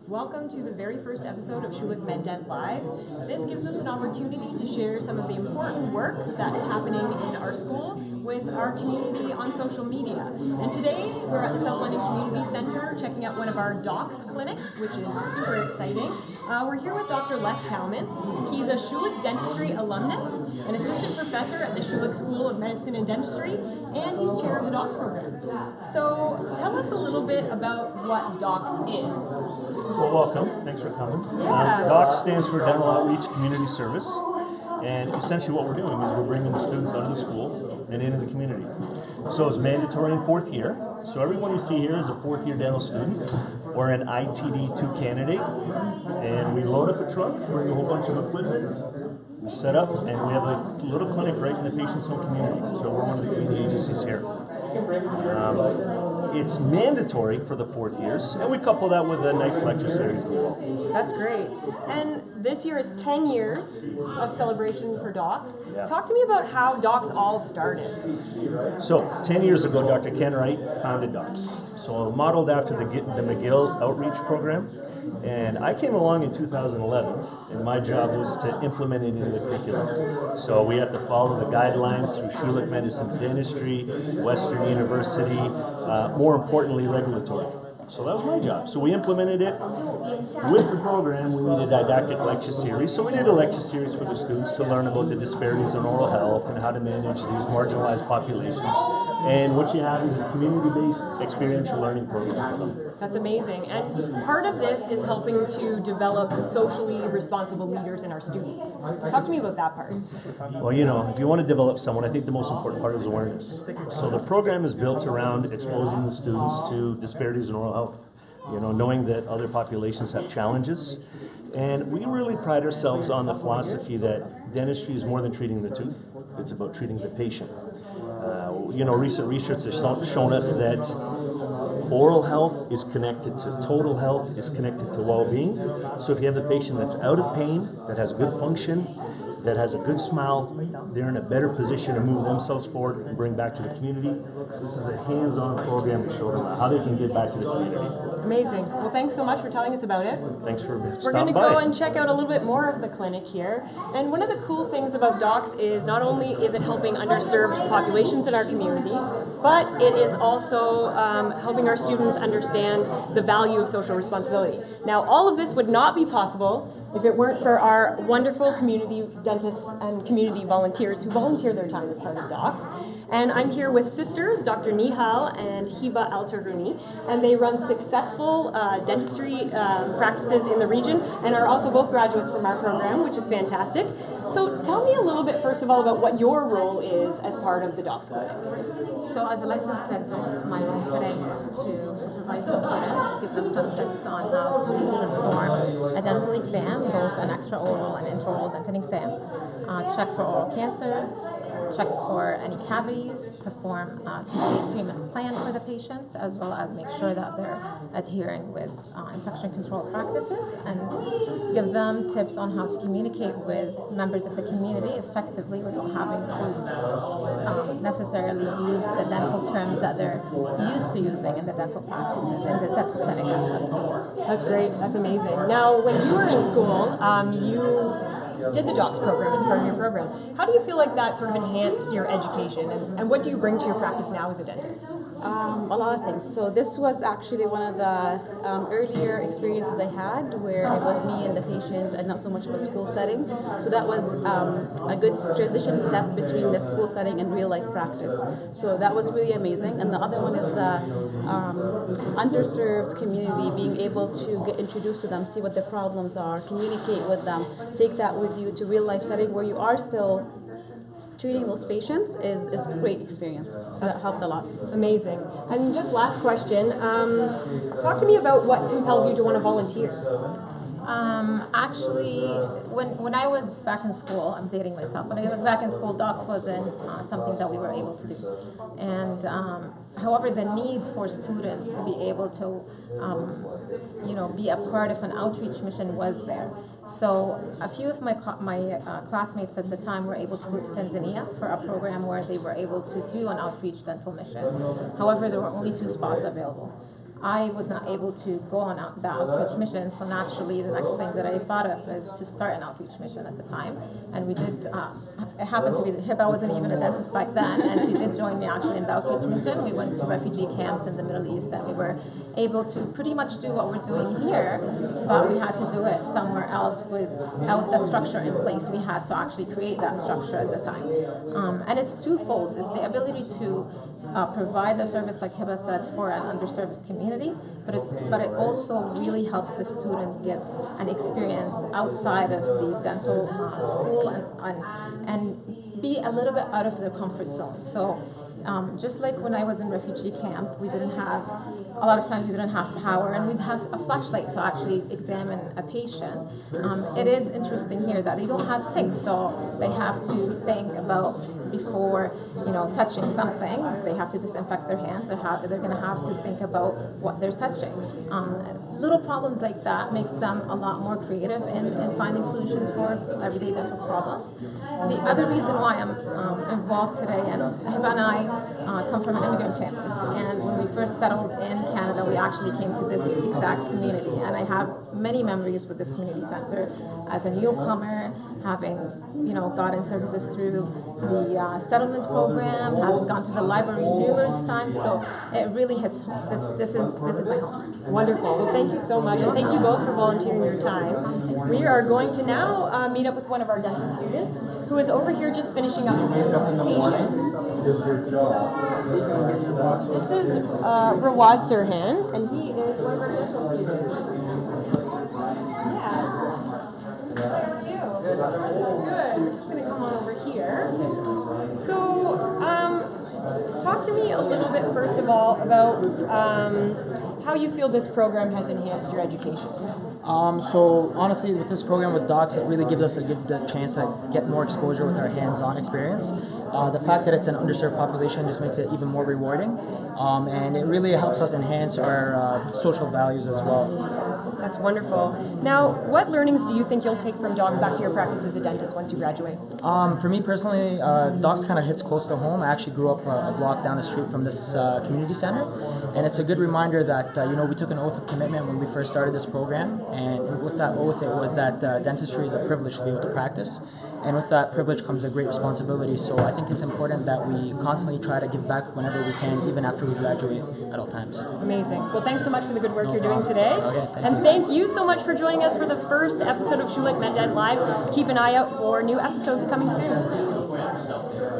Welcome to the very first episode of SchulichMedDent Live. This gives us an opportunity to share some of the important work that's happening in our school with our community on social media. And today we're at the South London Community Centre checking out one of our docs clinics, which is super exciting. We're here with Dr. Les Kalman. He's a Schulich Dentistry alumnus, an assistant professor at the Schulich School of Medicine and Dentistry, and he's chair of the docs program. So tell us a little bit about what docs is. Well, welcome. Thanks for coming. Yeah. DOC stands for Dental Outreach Community Service, and essentially what we're doing is we're bringing the students out of the school and into the community. So it's mandatory in fourth year. So everyone you see here is a fourth year dental student or an ITD2 candidate, and we load up a truck, bring a whole bunch of equipment, we set up, and we have a little clinic right in the patient's home community. So we're one of the community agencies here. It's mandatory for the fourth years, and we couple that with a nice lecture series as well. That's great. And this year is 10 years of celebration for docs. Yeah. Talk to me about how docs all started. So 10 years ago, Dr. Ken Wright founded docs. So modeled after the McGill outreach program. And I came along in 2011, and my job was to implement it into the curriculum. So we had to follow the guidelines through Schulich Medicine and Dentistry, Western University, more importantly, regulatory. So that was my job. So we implemented it. With the program, we need a didactic lecture series. So we did a lecture series for the students to learn about the disparities in oral health and how to manage these marginalized populations. And what you have is a community-based experiential learning program for them. That's amazing. And part of this is helping to develop socially responsible leaders in our students. Talk to me about that part. Well, you know, if you want to develop someone, I think the most important part is awareness. So the program is built around exposing the students to disparities in oral health. You know, knowing that other populations have challenges. And we really pride ourselves on the philosophy that dentistry is more than treating the tooth. It's about treating the patient. You know, recent research has shown us that oral health is connected to total health, is connected to well-being. So if you have a patient that's out of pain, that has good function, that has a good smile, they're in a better position to move themselves forward and bring back to the community. This is a hands-on program to show them how they can give back to the community. Amazing. Well, thanks so much for telling us about it. Thanks for stopping by. We're going to go and check out a little bit more of the clinic here. And one of the cool things about docs is not only is it helping underserved populations in our community, but it is also helping our students understand the value of social responsibility. Now, all of this would not be possible if it weren't for our wonderful community dentists and community volunteers who volunteer their time as part of docs. And I'm here with sisters, Dr. Nihal and Hiba Al-Turguni, and they run successful dentistry practices in the region and are also both graduates from our program, which is fantastic. So tell me a little bit, first of all, about what your role is as part of the docs clinic. So as a licensed dentist, my role today is to supervise the students, give them some tips on how to perform a dental exam, both an extraoral and intraoral dental exam, check for oral cancer, check for any cavities, perform a complete treatment plan for the patients, as well as make sure that they're adhering with infection control practices, and give them tips on how to communicate with members of the community effectively without having to necessarily use the dental terms that they're used to using in the dental practices, in the dental clinic at school. That's great. That's amazing. Now, when you were in school, you did the docs program as part of your program. How do you feel like that sort of enhanced your education, and what do you bring to your practice now as a dentist? A lot of things. So this was actually one of the earlier experiences I had where it was me and the patient and not so much of a school setting. So that was a good transition step between the school setting and real life practice. So that was really amazing. And the other one is the underserved community, being able to get introduced to them, see what their problems are, communicate with them, take that with you to real life setting where you are still treating those patients is a great experience. So that's helped a lot. Amazing. And just last question, talk to me about what compels you to want to volunteer. Actually, when I was back in school, I'm dating myself. When I was back in school, docs wasn't something that we were able to do. And however, the need for students to be able to, be a part of an outreach mission was there. So a few of my classmates at the time were able to go to Tanzania for a program where they were able to do an outreach dental mission. However, there were only 2 spots available. I was not able to go on the outreach mission, so naturally the next thing that I thought of is to start an outreach mission at the time. And we did, it happened to be that Hiba wasn't even a dentist back then, and she did join me actually in the outreach mission. We went to refugee camps in the Middle East, and we were able to pretty much do what we're doing here, but we had to do it somewhere else without the structure in place. We had to actually create that structure at the time. And it's twofold. It's the ability to provide the service, like Hiba said, for an underserviced community, but it also really helps the student get an experience outside of the dental school and be a little bit out of their comfort zone. So just like when I was in refugee camp, a lot of times we didn't have power, and we'd have a flashlight to actually examine a patient. It is interesting here that they don't have sinks, so they have to think about before touching something. They have to disinfect their hands. They're going to have to think about what they're touching. Little problems like that makes them a lot more creative in finding solutions for everyday dental problems. The other reason why I'm involved today, and Hiba and I come from an immigrant family, and when we first settled in Canada, we actually came to this exact community, and I have many memories with this community center as a newcomer, having gotten services through the settlement program, having gone to the library numerous times, so it really hits home. This is my home. Wonderful. Well, thank you so much, and thank you both for volunteering your time. We are going to now meet up with one of our dental students who is over here just finishing up his patient. This is Rawad Sirhan, and he is one of our dental students. Yeah. How are you? Good. We're just going to come on over here. So, talk to me a little bit, first of all, about how you feel this program has enhanced your education. So honestly, with this program with docs, it really gives us a good chance to get more exposure with our hands-on experience. The fact that it's an underserved population just makes it even more rewarding, and it really helps us enhance our social values as well. That's wonderful. Now, what learnings do you think you'll take from docs back to your practice as a dentist once you graduate? For me personally, docs kind of hits close to home. I actually grew up a block down the street from this community center, and it's a good reminder that we took an oath of commitment when we first started this program, and with that oath it was that dentistry is a privilege to be able to practice, and with that privilege comes a great responsibility. So I think it's important that we constantly try to give back whenever we can, even after we graduate at all times. Amazing. Well, thanks so much for the good work you're doing today. Okay, thank you so much for joining us for the first episode of SchulichMedDent Live. Keep an eye out for new episodes coming soon.